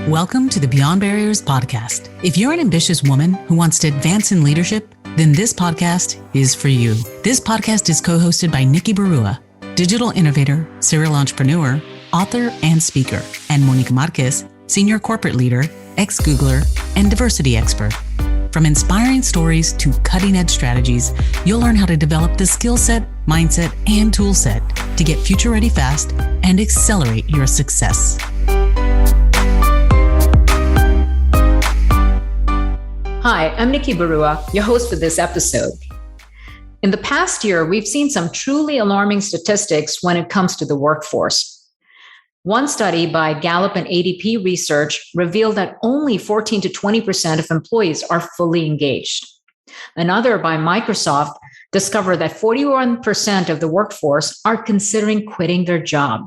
Welcome to the Beyond Barriers podcast. If you're an ambitious woman who wants to advance in leadership, then this podcast is for you. This podcast is co-hosted by Nikki Barua, digital innovator, serial entrepreneur, author, and speaker, and Monica Marquez, senior corporate leader, ex-Googler, and diversity expert. From inspiring stories to cutting-edge strategies, you'll learn how to develop the skill set, mindset, and tool set to get future-ready fast and accelerate your success. Hi, I'm Nikki Barua, your host for this episode. In the past year, we've seen some truly alarming statistics when it comes to the workforce. One study by Gallup and ADP Research revealed that only 14 to 20% of employees are fully engaged. Another by Microsoft discovered that 41% of the workforce are considering quitting their job.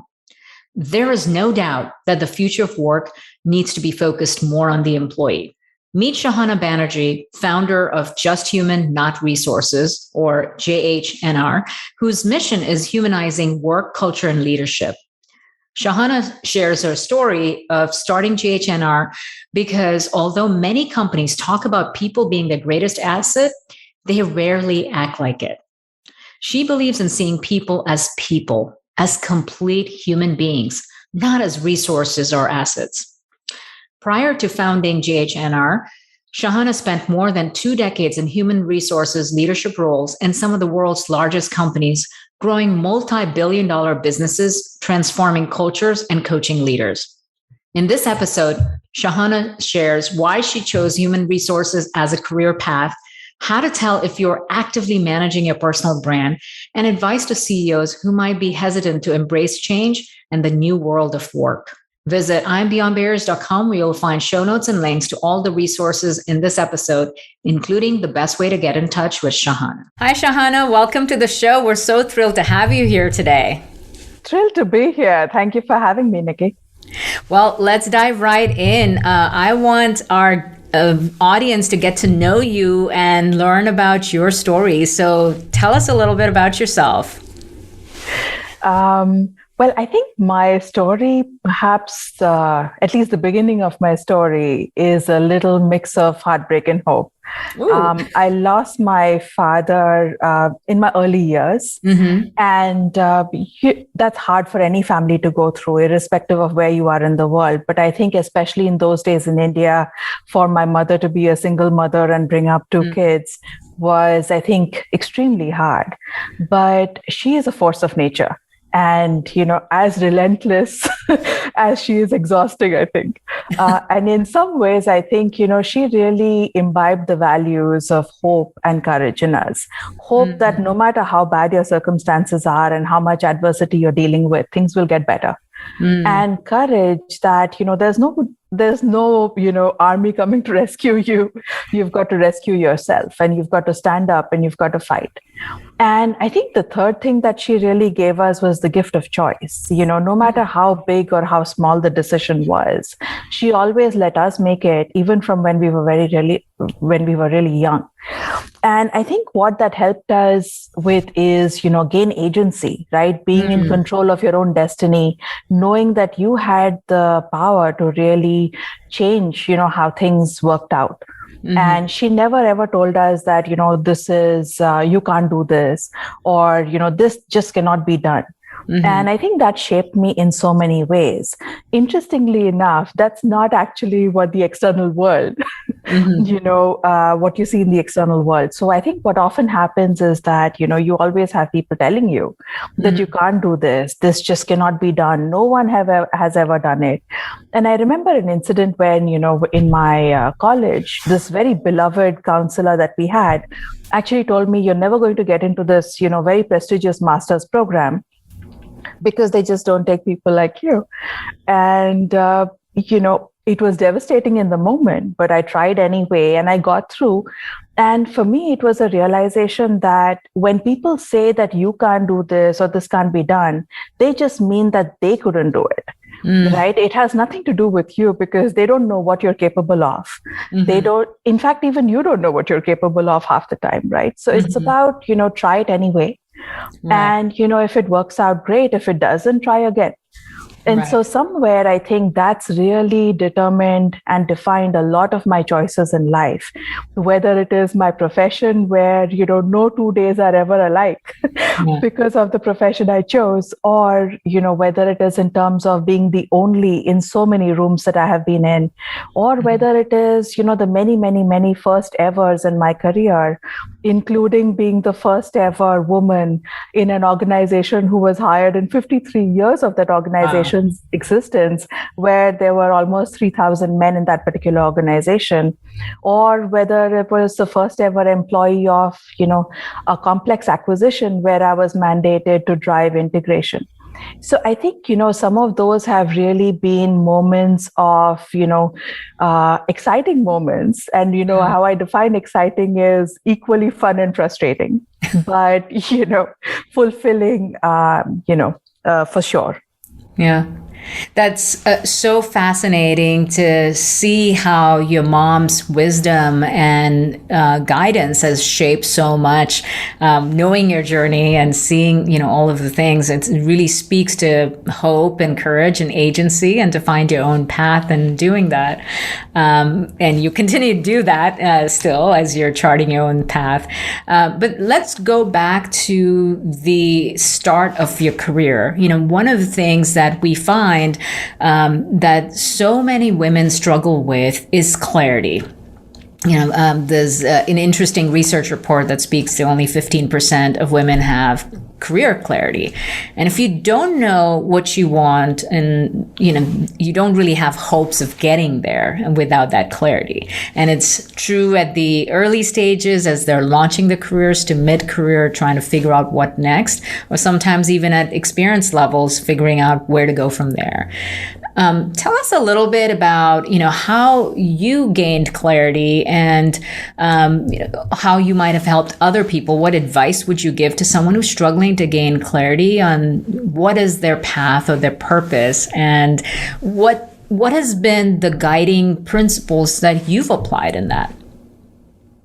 There is no doubt that the future of work needs to be focused more on the employee. Meet Shahana Banerjee, founder of Just Human, Not Resources, or JHNR, whose mission is humanizing work, culture, and leadership. Shahana shares her story of starting JHNR because although many companies talk about people being their greatest asset, they rarely act like it. She believes in seeing people, as complete human beings, not as resources or assets. Prior to founding JHNR, Shahana spent more than 2 decades in human resources leadership roles in some of the world's largest companies, growing multi-billion-dollar businesses, transforming cultures, and coaching leaders. In this episode, Shahana shares why she chose human resources as a career path, how to tell if you're actively managing your personal brand, and advice to CEOs who might be hesitant to embrace change and the new world of work. Visit IamBeyondBarriers.com, where you'll find show notes and links to all the resources in this episode, including the best way to get in touch with Shahana. Hi, Shahana. Welcome to the show. We're so thrilled to have you here today. Thrilled to be here. Thank you for having me, Nikki. Well, let's dive right in. I want our audience to get to know you and learn about your story. So tell us a little bit about yourself. Well, I think my story, perhaps at least the beginning of my story, is a little mix of heartbreak and hope. I lost my father in my early years, and that's hard for any family to go through, irrespective of where you are in the world. But I think especially in those days in India, for my mother to be a single mother and bring up 2 kids was, I think, extremely hard. But she is a force of nature. And, as relentless as she is exhausting, I think. And in some ways, I think, she really imbibed the values of hope and courage in us. Hope that no matter how bad your circumstances are and how much adversity you're dealing with, things will get better. And courage that, there's no army coming to rescue you. You've got to rescue yourself, and you've got to stand up, and you've got to fight. And I think the third thing that she really gave us was the gift of choice. No matter how big or how small the decision was, she always let us make it, even from when we were really young. And I think what that helped us with is, gain agency, right? Being in control of your own destiny, knowing that you had the power to really change, how things worked out. And she never ever told us that, this is, you can't do this, or, this just cannot be done. And I think that shaped me in so many ways. Interestingly enough, that's not actually what the external world, what you see in the external world. So I think what often happens is that, you always have people telling you that you can't do this. This just cannot be done. No one has ever done it. And I remember an incident when, in my college, this very beloved counselor that we had actually told me, you're never going to get into this, very prestigious master's program, because they just don't take people like you. And, it was devastating in the moment, but I tried anyway, and I got through. And for me, it was a realization that when people say that you can't do this or this can't be done, they just mean that they couldn't do it. Right? It has nothing to do with you, because they don't know what you're capable of. They don't, in fact, even you don't know what you're capable of half the time, right? So it's about, try it anyway. Right. And, if it works out, great. If it doesn't, try again. And so somewhere I think that's really determined and defined a lot of my choices in life, whether it is my profession where, no 2 days are ever alike because of the profession I chose, or, whether it is in terms of being the only in so many rooms that I have been in, or whether it is, the many, many, many first evers in my career, including being the first ever woman in an organization who was hired in 53 years of that organization's existence, where there were almost 3,000 men in that particular organization, or whether it was the first ever employee of, a complex acquisition where I was mandated to drive integration. So I think, some of those have really been moments of, exciting moments. And, how I define exciting is equally fun and frustrating, but, fulfilling, for sure. Yeah. That's so fascinating to see how your mom's wisdom and guidance has shaped so much, knowing your journey and seeing, all of the things. It really speaks to hope and courage and agency, and to find your own path and doing that. And you continue to do that still as you're charting your own path. But let's go back to the start of your career. One of the things that we find that so many women struggle with is clarity. There's an interesting research report that speaks to only 15% of women have career clarity. And if you don't know what you want, and you don't really have hopes of getting there without that clarity. And it's true at the early stages as they're launching the careers, to mid-career trying to figure out what next, or sometimes even at experience levels figuring out where to go from there. Tell us a little bit about, how you gained clarity, and how you might have helped other people. What advice would you give to someone who's struggling to gain clarity on what is their path or their purpose, and what has been the guiding principles that you've applied in that?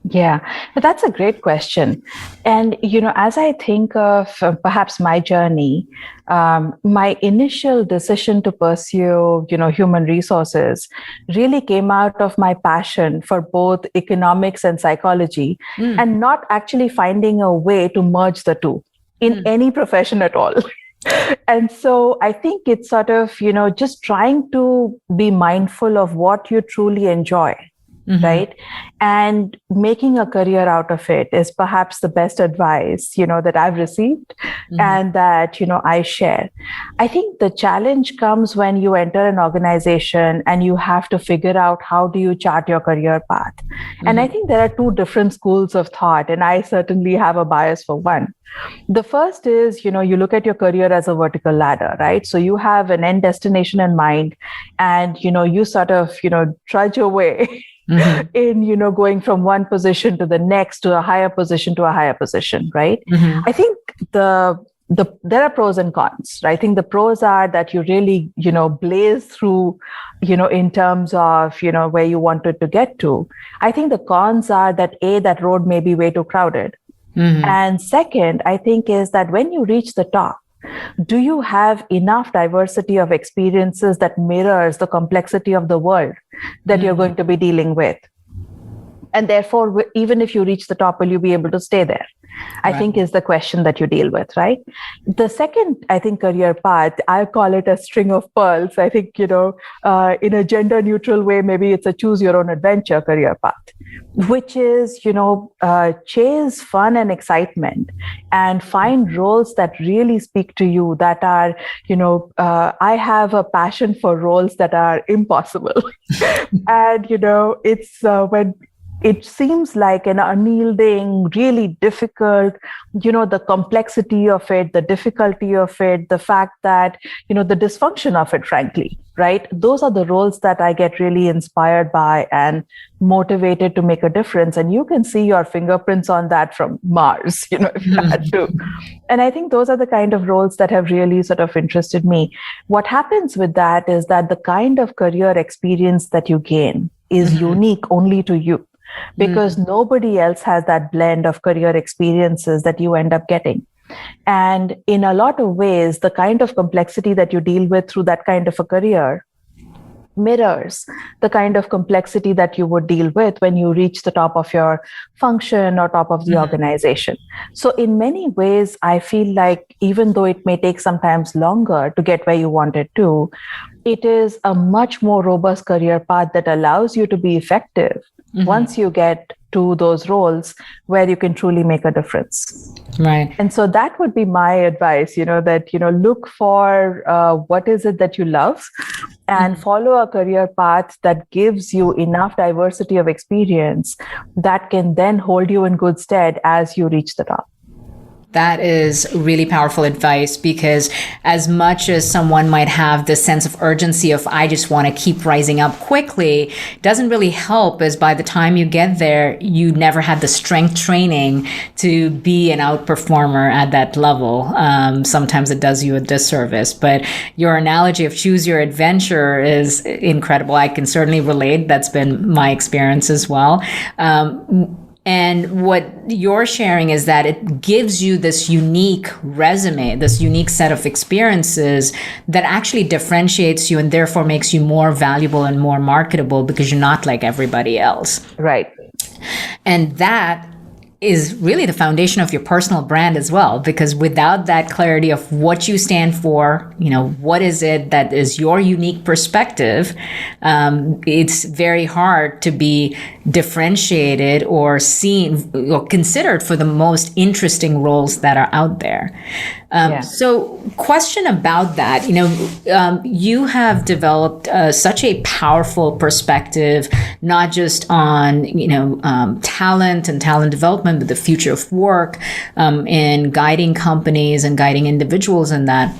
Yeah, that's a great question. And, as I think of perhaps my journey, my initial decision to pursue, human resources really came out of my passion for both economics and psychology, and not actually finding a way to merge the two in any profession at all. And so I think it's sort of, just trying to be mindful of what you truly enjoy. Right. And making a career out of it is perhaps the best advice, that I've received and that, I share. I think the challenge comes when you enter an organization and you have to figure out how do you chart your career path. And I think there are two different schools of thought, and I certainly have a bias for one. The first is, you look at your career as a vertical ladder, right? So you have an end destination in mind, and, you sort of, trudge away in, going from one position to the next, to a higher position to a higher position, right? I think there are pros and cons, right? I think the pros are that you really, blaze through, in terms of, where you wanted to get to. I think the cons are that that road may be way too crowded. And second, I think, is that when you reach the top, do you have enough diversity of experiences that mirrors the complexity of the world that you're going to be dealing with? And therefore, even if you reach the top, will you be able to stay there? I think is the question that you deal with, right? The second, I think, career path, I call it a string of pearls. I think, in a gender neutral way, maybe it's a choose your own adventure career path, which is, chase fun and excitement and find roles that really speak to you, that are, I have a passion for roles that are impossible. And, it's when it seems like an unyielding, really difficult, the complexity of it, the difficulty of it, the fact that, the dysfunction of it, frankly, right? Those are the roles that I get really inspired by and motivated to make a difference. And you can see your fingerprints on that from Mars, if you had to. And I think those are the kind of roles that have really sort of interested me. What happens with that is that the kind of career experience that you gain is unique only to you, because nobody else has that blend of career experiences that you end up getting. And in a lot of ways, the kind of complexity that you deal with through that kind of a career mirrors the kind of complexity that you would deal with when you reach the top of your function or top of the organization. So in many ways, I feel like even though it may take sometimes longer to get where you wanted to, it is a much more robust career path that allows you to be effective once you get to those roles where you can truly make a difference. Right. And so that would be my advice, that, look for what is it that you love and follow a career path that gives you enough diversity of experience that can then hold you in good stead as you reach the top. That is really powerful advice, because as much as someone might have this sense of urgency of, I just want to keep rising up quickly, doesn't really help, as by the time you get there, you never had the strength training to be an outperformer at that level. Sometimes it does you a disservice, but your analogy of choose your adventure is incredible. I can certainly relate. That's been my experience as well. And what you're sharing is that it gives you this unique resume, this unique set of experiences that actually differentiates you and therefore makes you more valuable and more marketable, because you're not like everybody else. Right. And that is really the foundation of your personal brand as well, because without that clarity of what you stand for, what is it that is your unique perspective, it's very hard to be differentiated or seen or considered for the most interesting roles that are out there. So question about that, you have developed such a powerful perspective, not just on, talent and talent development, but the future of work, in guiding companies and guiding individuals in that.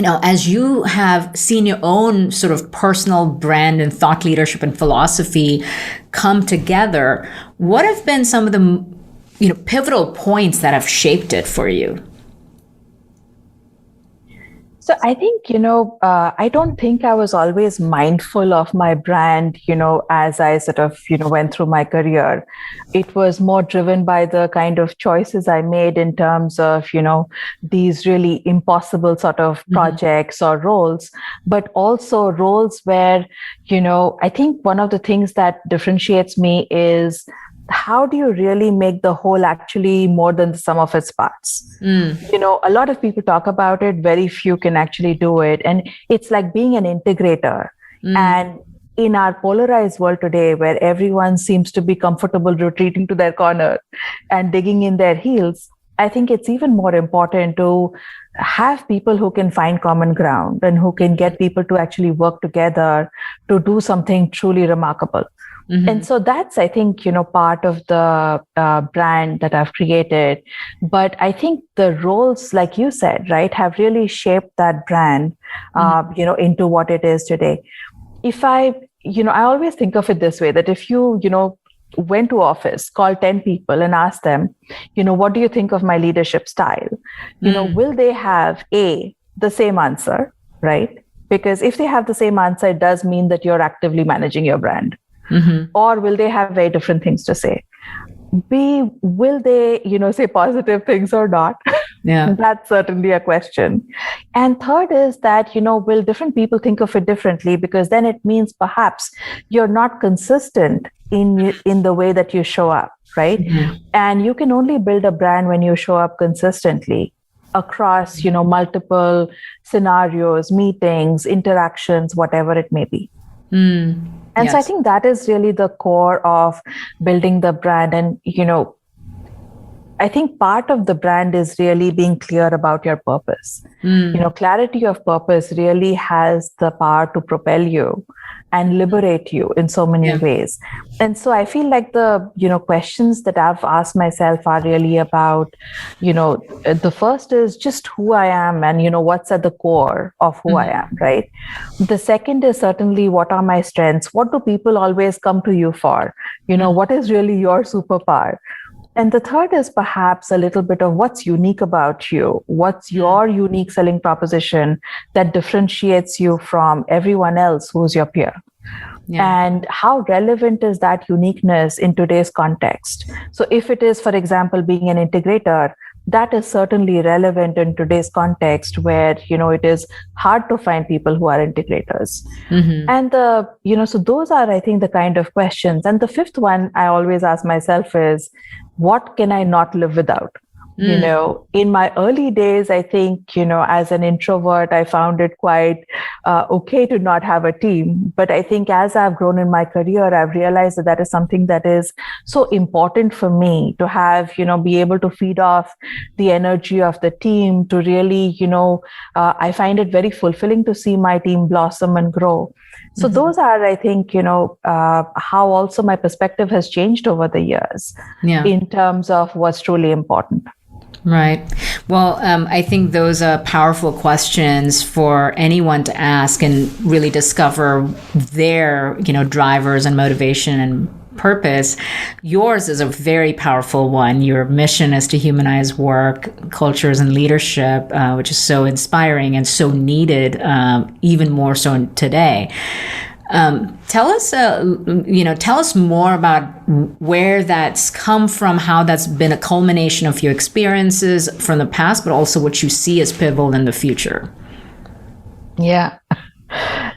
As you have seen your own sort of personal brand and thought leadership and philosophy come together, what have been some of the, pivotal points that have shaped it for you? So I think, I don't think I was always mindful of my brand, as I sort of, went through my career. It was more driven by the kind of choices I made in terms of, these really impossible sort of projects or roles, but also roles where, I think one of the things that differentiates me is how do you really make the whole actually more than the sum of its parts? A lot of people talk about it, very few can actually do it. And it's like being an integrator. And in our polarized world today, where everyone seems to be comfortable retreating to their corner and digging in their heels, I think it's even more important to have people who can find common ground and who can get people to actually work together to do something truly remarkable. And so that's, I think, part of the brand that I've created. But I think the roles, like you said, right, have really shaped that brand, into what it is today. If I always think of it this way, that if you, went to office, call 10 people and ask them, what do you think of my leadership style? Will they have the same answer, right? Because if they have the same answer, it does mean that you're actively managing your brand. Or will they have very different things to say? B, will they, say positive things or not? Yeah. That's certainly a question. And third is that, will different people think of it differently? Because then it means perhaps you're not consistent in the way that you show up, right? And you can only build a brand when you show up consistently across, multiple scenarios, meetings, interactions, whatever it may be. And so I think that is really the core of building the brand. And, I think part of the brand is really being clear about your purpose. Clarity of purpose really has the power to propel you and liberate you in so many ways. And so I feel like the, questions that I've asked myself are really about, the first is just who I am and, what's at the core of who I am, right? The second is certainly what are my strengths? What do people always come to you for? What is really your superpower? And the third is perhaps a little bit of what's unique about you. What's your unique selling proposition that differentiates you from everyone else who's your peer? And how relevant is that uniqueness in today's context? So if it is, for example, being an integrator, that is certainly relevant in today's context where, it is hard to find people who are integrators. And so those are, I think, the kind of questions. And the fifth one I always ask myself is, what can I not live without? In my early days, I think, as an introvert, I found it quite okay to not have a team. But I think as I've grown in my career, I've realized that is something that is so important for me to have, be able to feed off the energy of the team, to really, I find it very fulfilling to see my team blossom and grow. So those are, I think, how also my perspective has changed over the years in terms of what's truly important. Right. Well, I think those are powerful questions for anyone to ask and really discover their, drivers and motivation and purpose. Yours is a very powerful one. Your mission is to humanize work, cultures, and leadership, which is so inspiring and so needed, even more so today. Tell us more about where that's come from, how that's been a culmination of your experiences from the past, but also what you see as pivotal in the future. Yeah.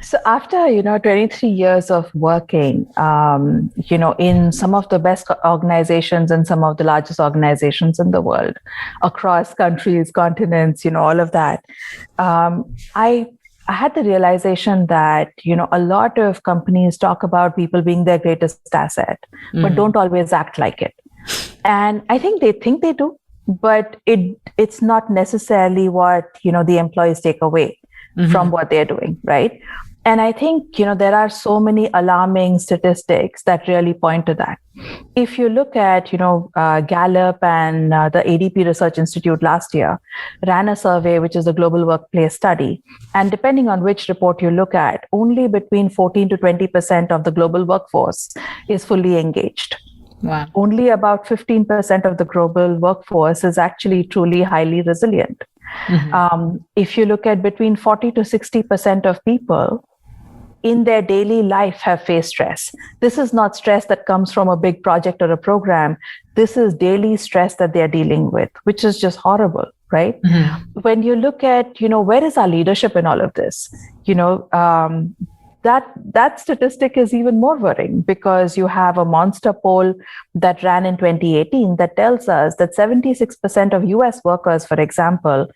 So after, 23 years of working, in some of the best organizations and some of the largest organizations in the world, across countries, continents, all of that, I had the realization that, a lot of companies talk about people being their greatest asset, but don't always act like it. And I think they do, but it's not necessarily what, the employees take away from what they're doing, right? And I think, there are so many alarming statistics that really point to that. If you look at, Gallup and the ADP Research Institute last year ran a survey, which is a global workplace study. And depending on which report you look at, only between 14 to 20% of the global workforce is fully engaged. Wow. Only about 15% of the global workforce is actually truly highly resilient. If you look at between 40 to 60% of people in their daily life have faced stress. This is not stress that comes from a big project or a program. This is daily stress that they're dealing with, which is just horrible, right? When you look at, where is our leadership in all of this? That statistic is even more worrying because you have a monster poll that ran in 2018 that tells us that 76% of US workers, for example,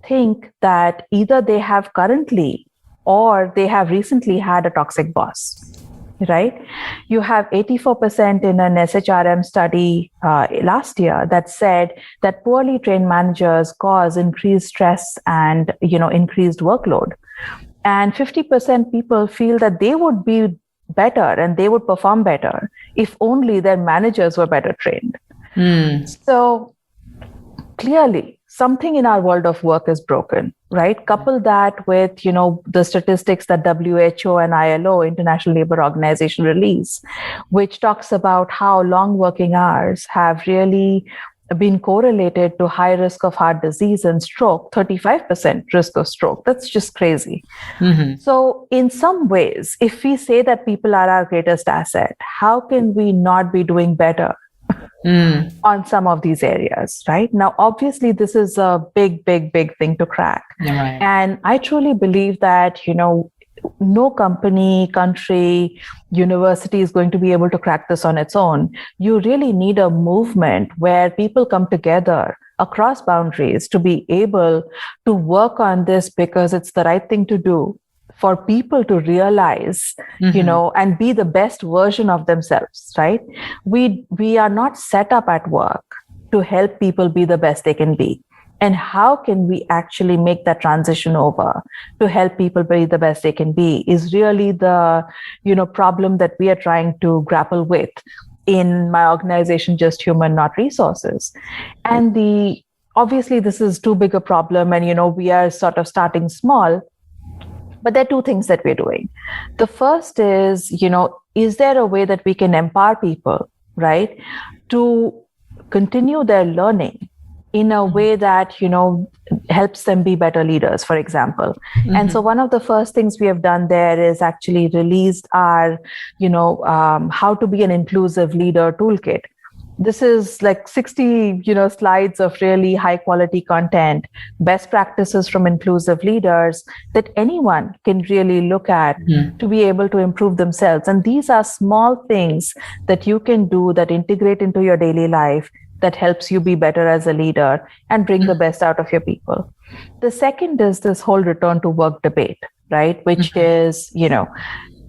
think that either they have currently or they have recently had a toxic boss, right? You have 84% in an SHRM study last year that said that poorly trained managers cause increased stress and, increased workload. And 50% people feel that they would be better and they would perform better if only their managers were better trained. So clearly, something in our world of work is broken, right? Couple that with, the statistics that WHO and ILO, International Labour Organization, release, which talks about how long working hours have really been correlated to high risk of heart disease and stroke, 35% risk of stroke. That's just crazy. So in some ways, if we say that people are our greatest asset, how can we not be doing better on some of these areas, right? Now, obviously, this is a big thing to crack. Right. And I truly believe that, no company, country, university is going to be able to crack this on its own. You really need a movement where people come together across boundaries to be able to work on this because it's the right thing to do for people to realize, and be the best version of themselves, right? We are not set up at work to help people be the best they can be. And how can we actually make that transition over to help people be the best they can be is really the, problem that we are trying to grapple with in my organization, Just Human, Not Resources. And obviously this is too big a problem and, we are sort of starting small. But there are two things that we're doing. The first is, is there a way that we can empower people, right, to continue their learning in a way that, helps them be better leaders, for example. And so one of the first things we have done there is actually released our, how to be an inclusive leader toolkit. This is like 60, slides of really high quality content, best practices from inclusive leaders that anyone can really look at to be able to improve themselves. And these are small things that you can do that integrate into your daily life that helps you be better as a leader and bring the best out of your people. The second is this whole return to work debate, right? Which is,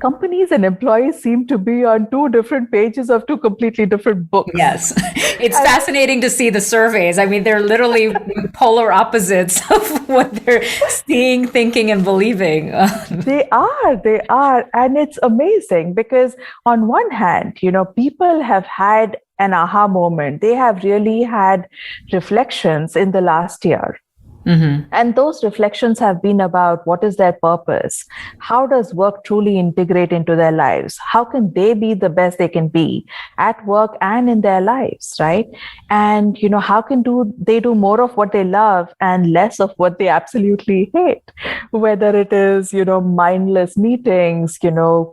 companies and employees seem to be on two different pages of two completely different books. Yes. It's fascinating to see the surveys. I mean, they're literally polar opposites of what they're seeing, thinking, and believing. They are. And it's amazing because on one hand, people have had an aha moment. They have really had reflections in the last year. And those reflections have been about what is their purpose? How does work truly integrate into their lives? How can they be the best they can be at work and in their lives, right? And, how can they do more of what they love and less of what they absolutely hate? Whether it is, mindless meetings,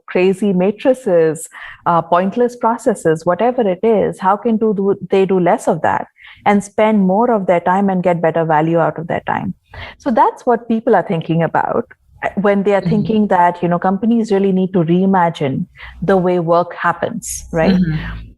crazy matrices, pointless processes, whatever it is, how can they do less of that and spend more of their time and get better value out of their time? So that's what people are thinking about when they are thinking that, companies really need to reimagine the way work happens, right?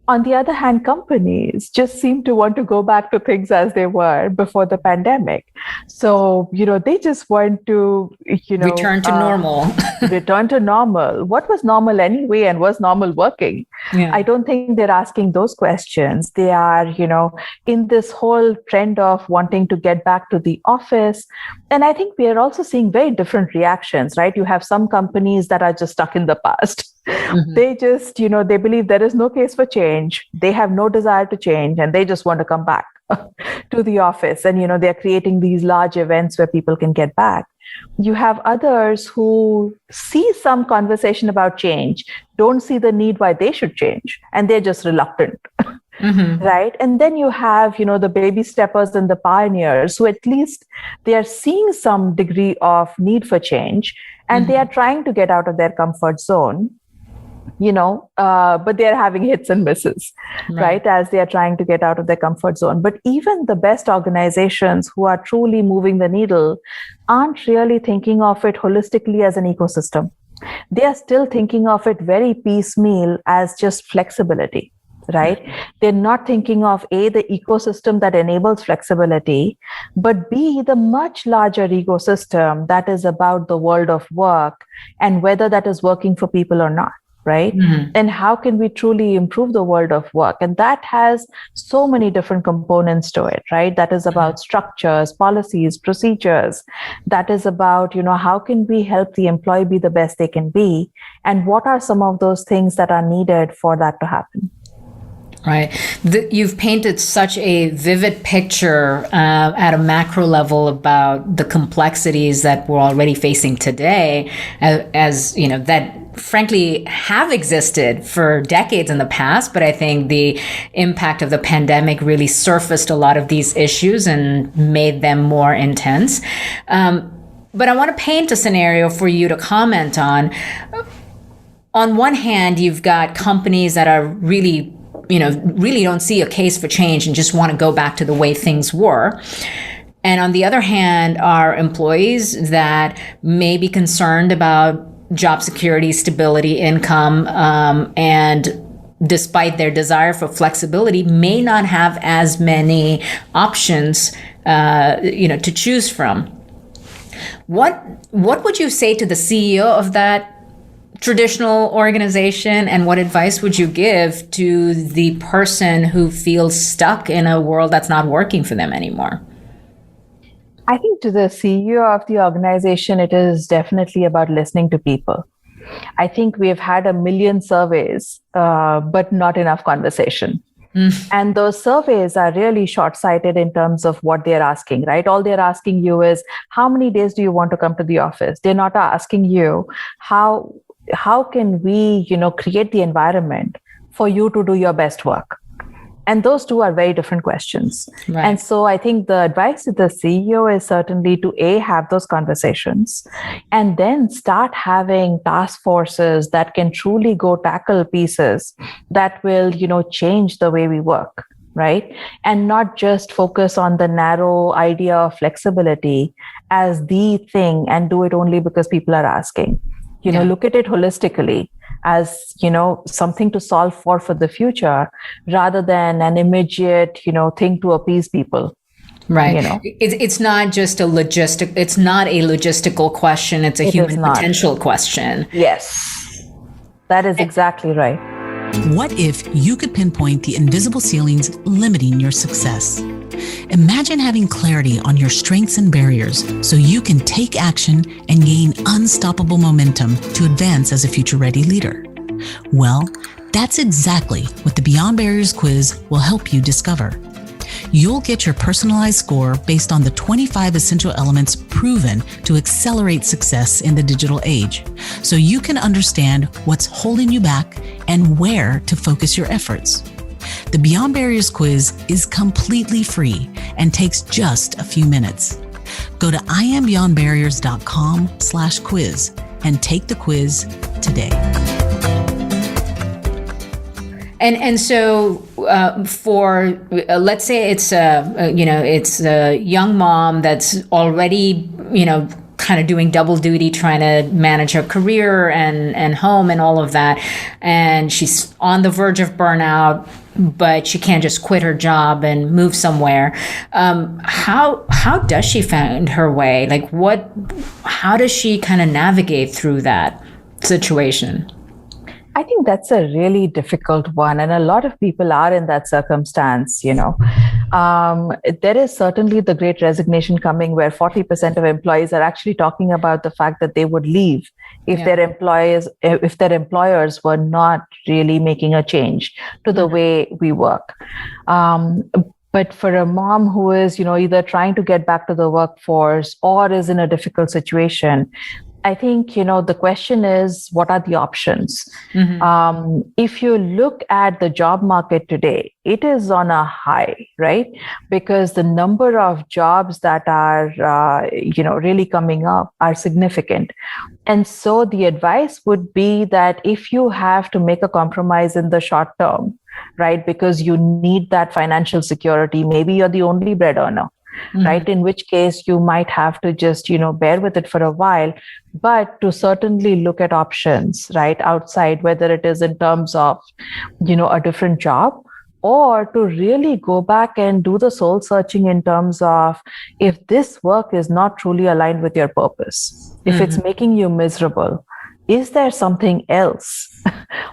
On the other hand, companies just seem to want to go back to things as they were before the pandemic. So, they just want to, return to normal. Return to normal. What was normal anyway, and was normal working? Yeah. I don't think they're asking those questions. They are, in this whole trend of wanting to get back to the office. And I think we are also seeing very different reactions, right? You have some companies that are just stuck in the past. They just, they believe there is no case for change. They have no desire to change, and they just want to come back to the office. And, they're creating these large events where people can get back. You have others who see some conversation about change, don't see the need why they should change, and they're just reluctant. Right. And then you have, the baby steppers and the pioneers who at least they are seeing some degree of need for change, and they are trying to get out of their comfort zone. But they're having hits and misses, right, as they are trying to get out of their comfort zone. But even the best organizations who are truly moving the needle aren't really thinking of it holistically as an ecosystem. They are still thinking of it very piecemeal as just flexibility, right? They're not thinking of A, the ecosystem that enables flexibility, but B, the much larger ecosystem that is about the world of work and whether that is working for people or not. Right? And how can we truly improve the world of work? And that has so many different components to it, right? That is about structures, policies, procedures. That is about, how can we help the employee be the best they can be? And what are some of those things that are needed for that to happen? Right. You've painted such a vivid picture at a macro level about the complexities that we're already facing today, as that frankly have existed for decades in the past. But I think the impact of the pandemic really surfaced a lot of these issues and made them more intense. But I want to paint a scenario for you to comment on. On one hand, you've got companies that are really don't see a case for change and just want to go back to the way things were. And on the other hand, are employees that may be concerned about job security, stability, income, and despite their desire for flexibility, may not have as many options, to choose from. What would you say to the CEO of that traditional organization, and what advice would you give to the person who feels stuck in a world that's not working for them anymore? I think to the CEO of the organization, it is definitely about listening to people. I think we've had 1 million surveys, but not enough conversation. And those surveys are really short-sighted in terms of what they're asking, right? All they're asking you is, how many days do you want to come to the office? They're not asking you, how can we, create the environment for you to do your best work? And those two are very different questions. Right. And so I think the advice to the CEO is certainly to have those conversations and then start having task forces that can truly go tackle pieces that will, change the way we work. Right. And not just focus on the narrow idea of flexibility as the thing and do it only because people are asking. Look at it holistically as, something to solve for the future rather than an immediate, thing to appease people. Right. It's not just it's not a logistical question. It's a human potential question. Yes, that is exactly right. What if you could pinpoint the invisible ceilings limiting your success? Imagine having clarity on your strengths and barriers so you can take action and gain unstoppable momentum to advance as a future-ready leader. Well, that's exactly what the Beyond Barriers quiz will help you discover. You'll get your personalized score based on the 25 essential elements proven to accelerate success in the digital age, so you can understand what's holding you back and where to focus your efforts. The Beyond Barriers quiz is completely free and takes just a few minutes. Go to iambeyondbarriers.com/quiz and take the quiz today. And so for let's say it's a young mom that's already kind of doing double duty, trying to manage her career and home and all of that, and she's on the verge of burnout, but she can't just quit her job and move somewhere. How does she find her way? How does she kind of navigate through that situation? I think that's a really difficult one. And a lot of people are in that circumstance, There is certainly the great resignation coming where 40% of employees are actually talking about the fact that they would leave if their employers were not really making a change to the way we work. But for a mom who is, either trying to get back to the workforce or is in a difficult situation, I think, the question is, what are the options? Mm-hmm. If you look at the job market today, it is on a high, right? Because the number of jobs that are, really coming up are significant. And so the advice would be that if you have to make a compromise in the short term, right, because you need that financial security, maybe you're the only bread earner. Mm-hmm. Right? In which case you might have to just, bear with it for a while, but to certainly look at options, right? Outside, whether it is in terms of, a different job, or to really go back and do the soul searching in terms of if this work is not truly aligned with your purpose, if mm-hmm. it's making you miserable, is there something else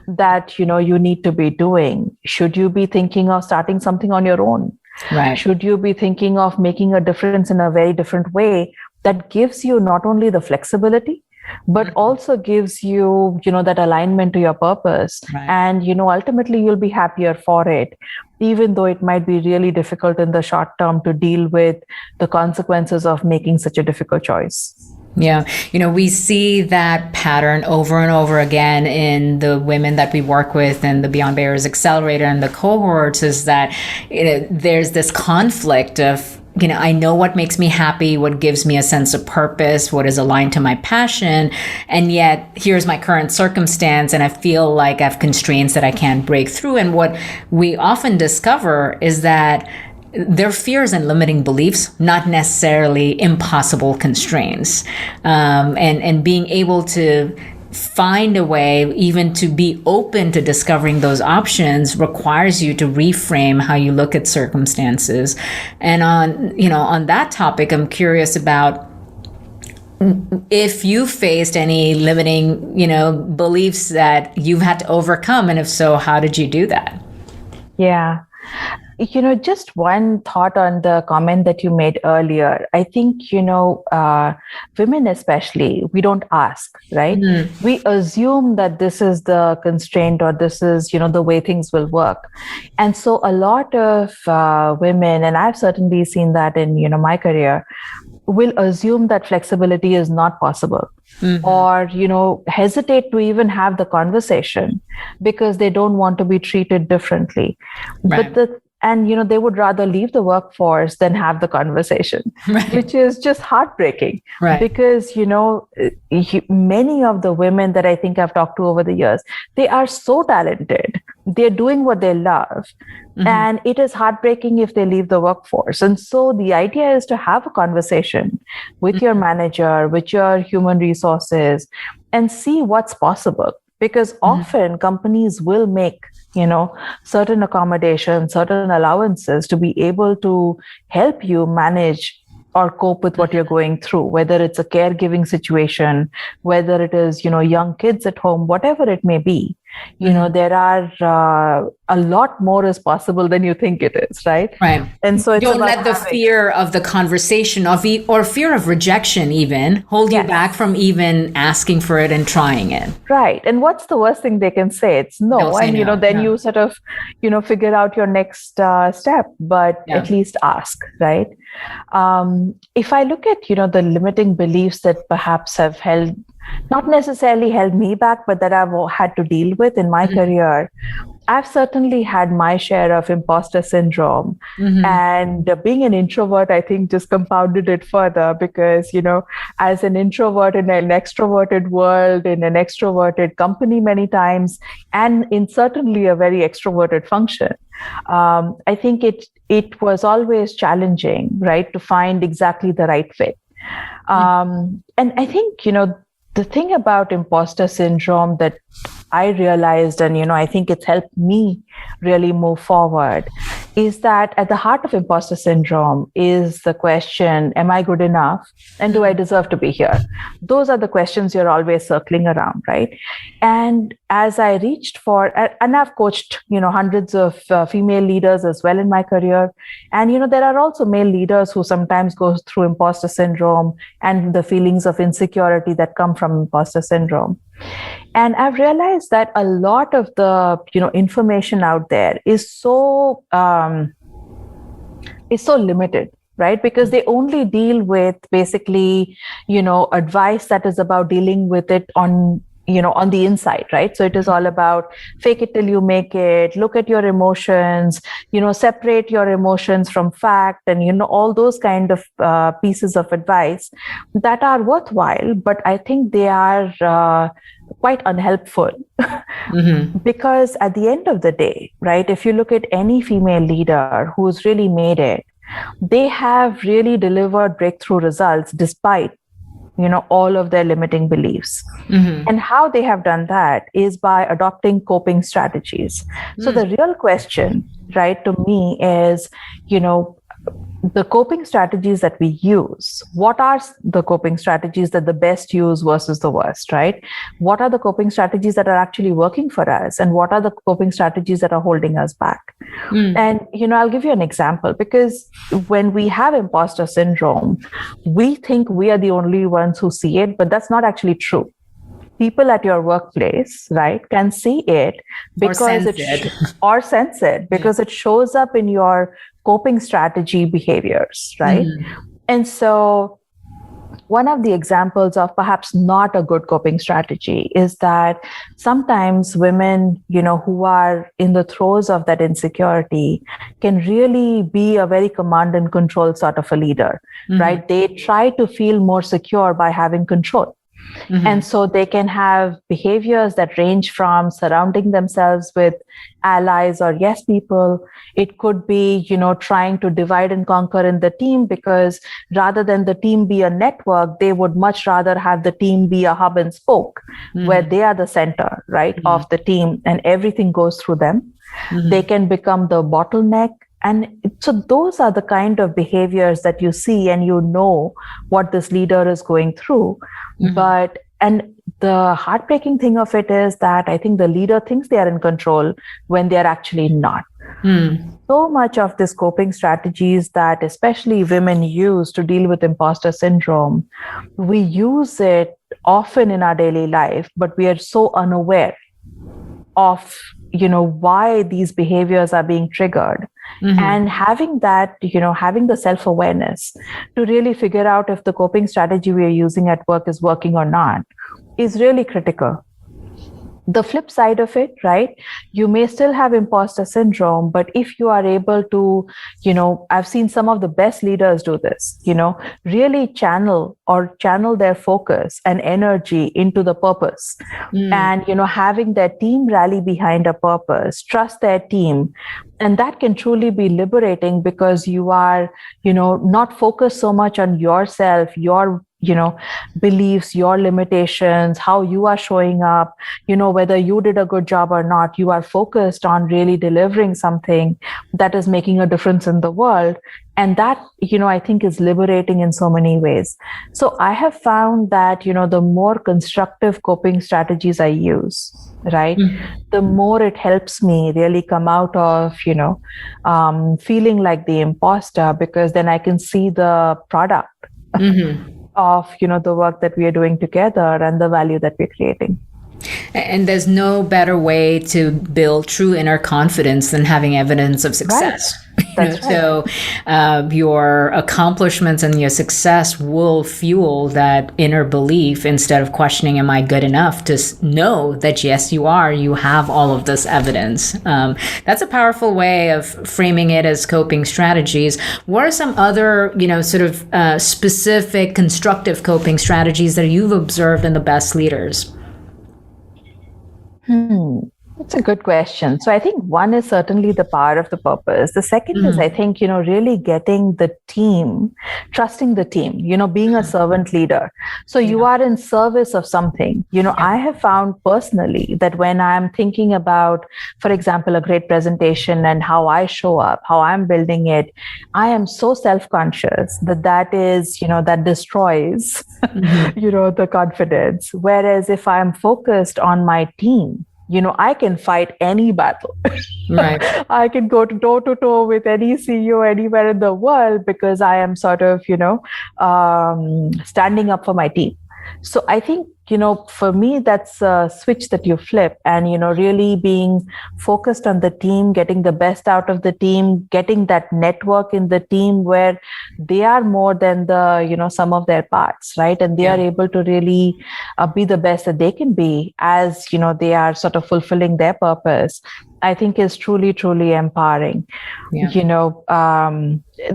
that, you need to be doing? Should you be thinking of starting something on your own? Right. Should you be thinking of making a difference in a very different way that gives you not only the flexibility, but also gives you, that alignment to your purpose. Right. And, ultimately you'll be happier for it, even though it might be really difficult in the short term to deal with the consequences of making such a difficult choice. Yeah. We see that pattern over and over again in the women that we work with and the Beyond Barriers Accelerator and the cohorts, is that there's this conflict of, I know what makes me happy, what gives me a sense of purpose, what is aligned to my passion. And yet here's my current circumstance, and I feel like I have constraints that I can't break through. And what we often discover is that their fears and limiting beliefs, not necessarily impossible constraints. And being able to find a way even to be open to discovering those options requires you to reframe how you look at circumstances. And on that topic, I'm curious about if you faced any limiting, beliefs that you've had to overcome, and if so, how did you do that? Yeah. Just one thought on the comment that you made earlier. I think, women especially, we don't ask, right? Mm-hmm. We assume that this is the constraint or this is, the way things will work. And so a lot of women, and I've certainly seen that in, my career, will assume that flexibility is not possible. Mm-hmm. Or, hesitate to even have the conversation because they don't want to be treated differently. Right. But and they would rather leave the workforce than have the conversation, Right. which is just heartbreaking. Right. Because many of the women that I think I've talked to over the years, they are so talented, they're doing what they love, and it is heartbreaking if they leave the workforce. And so the idea is to have a conversation with your manager, with your human resources, and see what's possible. Because often companies will make certain accommodations, certain allowances to be able to help you manage or cope with what you're going through, whether it's a caregiving situation, whether it is young kids at home, whatever it may be. There are a lot more is possible than you think it is, right? Right. And so it's don't let the fear of the conversation or fear of rejection even hold you back from even asking for it and trying it. Right. And what's the worst thing they can say? It's no. And then you sort of figure out your next step, but at least ask, right? If I look at the limiting beliefs that perhaps have not necessarily held me back, but that I've had to deal with in my career, I've certainly had my share of imposter syndrome. And being an introvert, I think, just compounded it further because, as an introvert in an extroverted world, in an extroverted company many times, and in certainly a very extroverted function, I think it was always challenging, right, to find exactly the right fit. And I think, the thing about imposter syndrome that I realized, and I think it's helped me really move forward, is that at the heart of imposter syndrome is the question, am I good enough? And do I deserve to be here? Those are the questions you're always circling around, right? And as I reached for, and I've coached, hundreds of female leaders as well in my career. And, there are also male leaders who sometimes go through imposter syndrome and the feelings of insecurity that come from imposter syndrome. And I've realized that a lot of the, information out there is so limited, right? Because they only deal with basically, advice that is about dealing with it on the inside, right? So it is all about fake it till you make it, look at your emotions, separate your emotions from fact, and, all those kind of pieces of advice that are worthwhile, but I think they are quite unhelpful. Because at the end of the day, right, if you look at any female leader who's really made it, they have really delivered breakthrough results despite all of their limiting beliefs. And how they have done that is by adopting coping strategies. So the real question, right, to me is, the coping strategies that we use, what are the coping strategies that the best use versus the worst, right? What are the coping strategies that are actually working for us? And what are the coping strategies that are holding us back? And, I'll give you an example, because when we have imposter syndrome, we think we are the only ones who see it, but that's not actually true. People at your workplace, right, can see it because or sense it because it shows up in your coping strategy behaviors, right? And so one of the examples of perhaps not a good coping strategy is that sometimes women, who are in the throes of that insecurity can really be a very command and control sort of a leader, right? They try to feel more secure by having control. And so they can have behaviors that range from surrounding themselves with allies or yes people. It could be, trying to divide and conquer in the team, because rather than the team be a network, they would much rather have the team be a hub and spoke where they are the center, right, of the team and everything goes through them. They can become the bottleneck. And so those are the kind of behaviors that you see and what this leader is going through. And the heartbreaking thing of it is that I think the leader thinks they are in control when they're actually not. So much of this coping strategies that especially women use to deal with imposter syndrome, we use it often in our daily life, but we are so unaware of why these behaviors are being triggered. And having that, having the self-awareness to really figure out if the coping strategy we are using at work is working or not is really critical. the flip side of it, right? You may still have imposter syndrome, but if you are able to, I've seen some of the best leaders do this, really channel their focus and energy into the purpose. And, having their team rally behind a purpose, trust their team. And that can truly be liberating because you are, not focused so much on yourself, your beliefs, your limitations, how you are showing up, whether you did a good job or not. You are focused on really delivering something that is making a difference in the world. And that, I think is liberating in so many ways. So I have found that, the more constructive coping strategies I use, right, the more it helps me really come out of, feeling like the imposter, because then I can see the product of, the work that we are doing together and the value that we're creating. And there's no better way to build true inner confidence than having evidence of success. Right. So your accomplishments and your success will fuel that inner belief instead of questioning, am I good enough, to know that, yes, you are, you have all of this evidence. That's a powerful way of framing it as coping strategies. What are some other, specific constructive coping strategies that you've observed in the best leaders? That's a good question. So I think one is certainly the power of the purpose. The second is, I think, really getting the team, trusting the team, being a servant leader. So you are in service of something. I have found personally that when I'm thinking about, for example, a great presentation and how I show up, how I'm building it, I am so self-conscious that is, that destroys, the confidence. Whereas if I'm focused on my team, I can fight any battle. Right. I can go toe to toe with any CEO anywhere in the world because I am sort of, standing up for my team. So I think, for me, that's a switch that you flip and, really being focused on the team, getting the best out of the team, getting that network in the team where they are more than the, sum of their parts, right? And they are able to really be the best that they can be as, they are sort of fulfilling their purpose, I think is truly, truly empowering.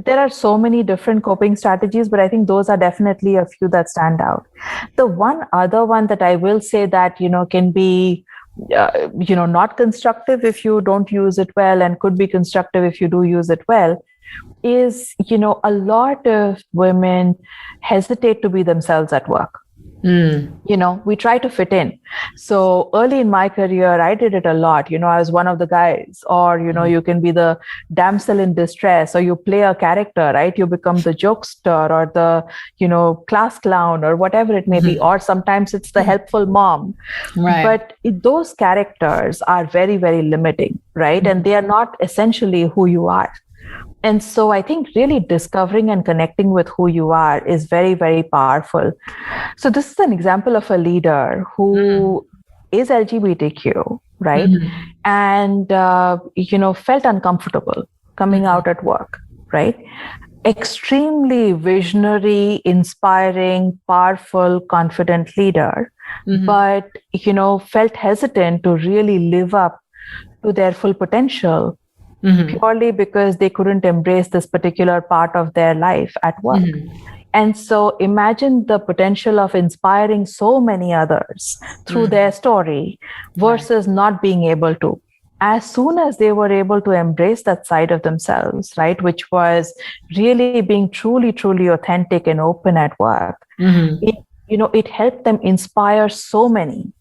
There are so many different coping strategies, but I think those are definitely a few that stand out. The one other one that I will say that, can be, not constructive if you don't use it well, and could be constructive if you do use it well, is, a lot of women hesitate to be themselves at work. We try to fit in. So early in my career, I did it a lot. I was one of the guys, or, you can be the damsel in distress, or you play a character, right? You become the jokester or the, class clown or whatever it may be. Or sometimes it's the helpful mom. Right. But those characters are very, very limiting, right? And they are not essentially who you are. And so I think really discovering and connecting with who you are is very, very powerful. So this is an example of a leader who is LGBTQ, right? And, felt uncomfortable coming out at work, right? Extremely visionary, inspiring, powerful, confident leader, but, felt hesitant to really live up to their full potential. Purely because they couldn't embrace this particular part of their life at work. And so imagine the potential of inspiring so many others through their story versus not being able to. As soon as they were able to embrace that side of themselves, right, which was really being truly, truly authentic and open at work, it helped them inspire so many,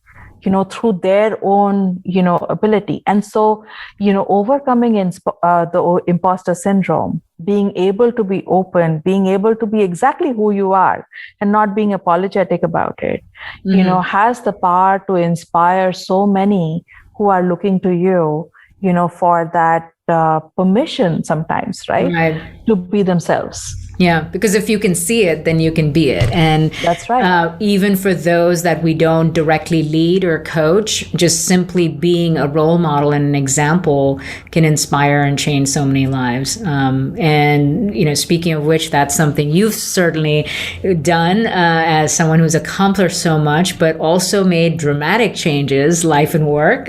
through their own, ability. And so, overcoming the imposter syndrome, being able to be open, being able to be exactly who you are and not being apologetic about it, has the power to inspire so many who are looking to you, for that permission sometimes, right? To be themselves. Yeah, because if you can see it, then you can be it. And that's right. Even for those that we don't directly lead or coach, just simply being a role model and an example can inspire and change so many lives. And, speaking of which, that's something you've certainly done as someone who's accomplished so much, but also made dramatic changes, life and work,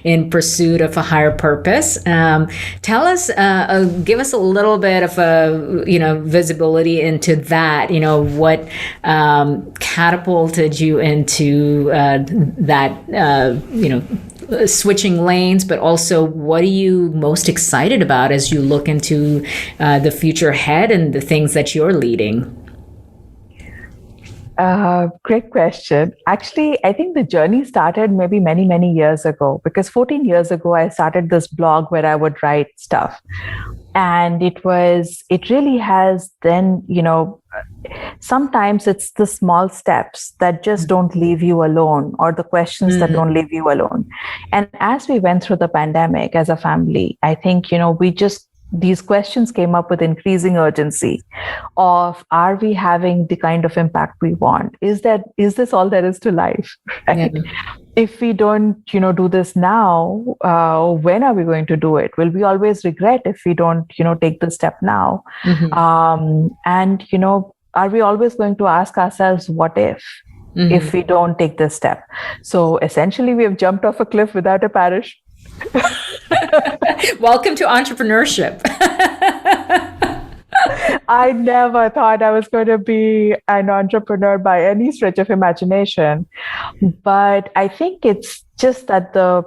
in pursuit of a higher purpose. Tell us, give us a little bit of a, visibility into that, what catapulted you into that, switching lanes, but also what are you most excited about as you look into the future ahead and the things that you're leading? Great question. Actually, I think the journey started maybe many, many years ago, because 14 years ago, I started this blog where I would write stuff. And it really has then, sometimes it's the small steps that just don't leave you alone, or the questions that don't leave you alone. And as we went through the pandemic as a family, I think, these questions came up with increasing urgency of, are we having the kind of impact we want? Is this all there is to life? Right? Yeah. If we don't, do this now, when are we going to do it? Will we always regret if we don't, take the step now? And, are we always going to ask ourselves, what if we don't take this step? So essentially, we have jumped off a cliff without a parachute. Welcome to entrepreneurship. I never thought I was going to be an entrepreneur by any stretch of imagination. But I think it's just that the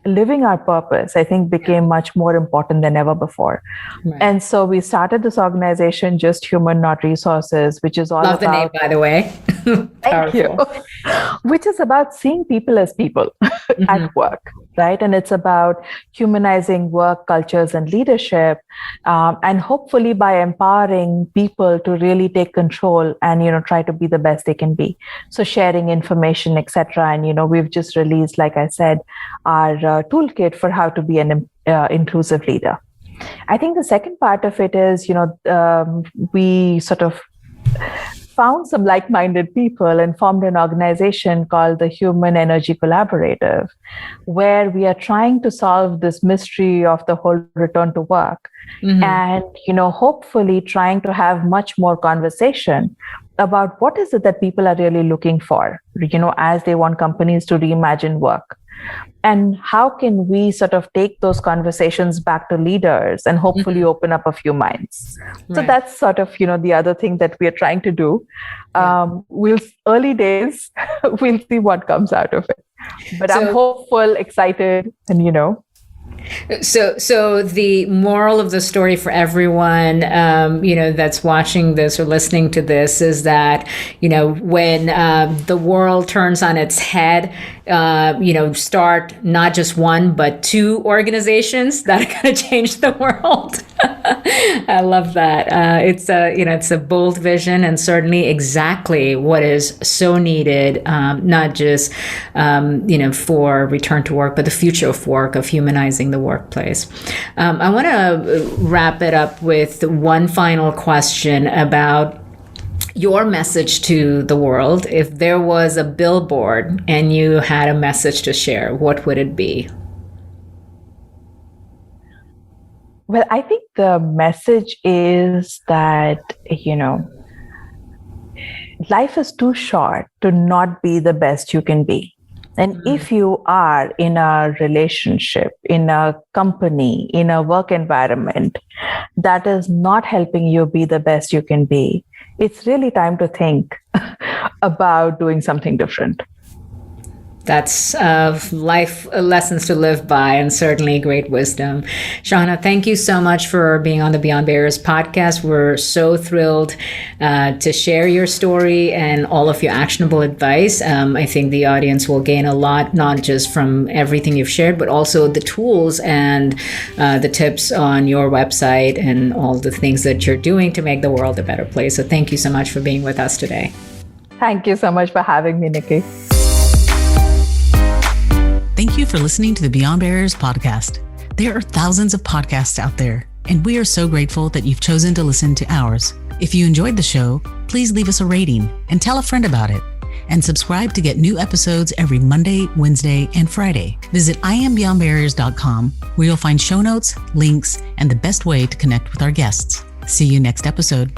living our purpose, I think, became much more important than ever before. Right. And so we started this organization, Just Human, Not Resources, which is all Love about... the name, by the way. Thank you. Which is about seeing people as people at work, right? And it's about humanizing work, cultures, and leadership. And hopefully by empowering people to really take control and, try to be the best they can be. So sharing information, etc. And, we've just released, like I said, our toolkit for how to be an inclusive leader. I think the second part of it is, we sort of found some like-minded people and formed an organization called the Human Energy Collaborative, where we are trying to solve this mystery of the whole return to work. And, hopefully trying to have much more conversation about what is it that people are really looking for, as they want companies to reimagine work. And how can we sort of take those conversations back to leaders and hopefully open up a few minds? Right. So that's sort of, the other thing that we are trying to do. Early days, we'll see what comes out of it. But I'm hopeful, excited, and, So the moral of the story for everyone, that's watching this or listening to this is that, when the world turns on its head, start not just one, but two organizations that are going to change the world. I love that. It's a bold vision and certainly exactly what is so needed, not just, for return to work, but the future of work, of humanizing the workplace. I want to wrap it up with one final question about your message to the world. If there was a billboard and you had a message to share, what would it be? Well, I think the message is that, life is too short to not be the best you can be. And if you are in a relationship, in a company, in a work environment that is not helping you be the best you can be, it's really time to think about doing something different. That's life lessons to live by, and certainly great wisdom. Shahana, thank you so much for being on the Beyond Barriers podcast. We're so thrilled to share your story and all of your actionable advice. I think the audience will gain a lot, not just from everything you've shared, but also the tools and the tips on your website and all the things that you're doing to make the world a better place. So thank you so much for being with us today. Thank you so much for having me, Nikki. Thank you for listening to the Beyond Barriers podcast. There are thousands of podcasts out there, and we are so grateful that you've chosen to listen to ours. If you enjoyed the show, please leave us a rating and tell a friend about it. And subscribe to get new episodes every Monday, Wednesday, and Friday. Visit IamBeyondBarriers.com, where you'll find show notes, links, and the best way to connect with our guests. See you next episode.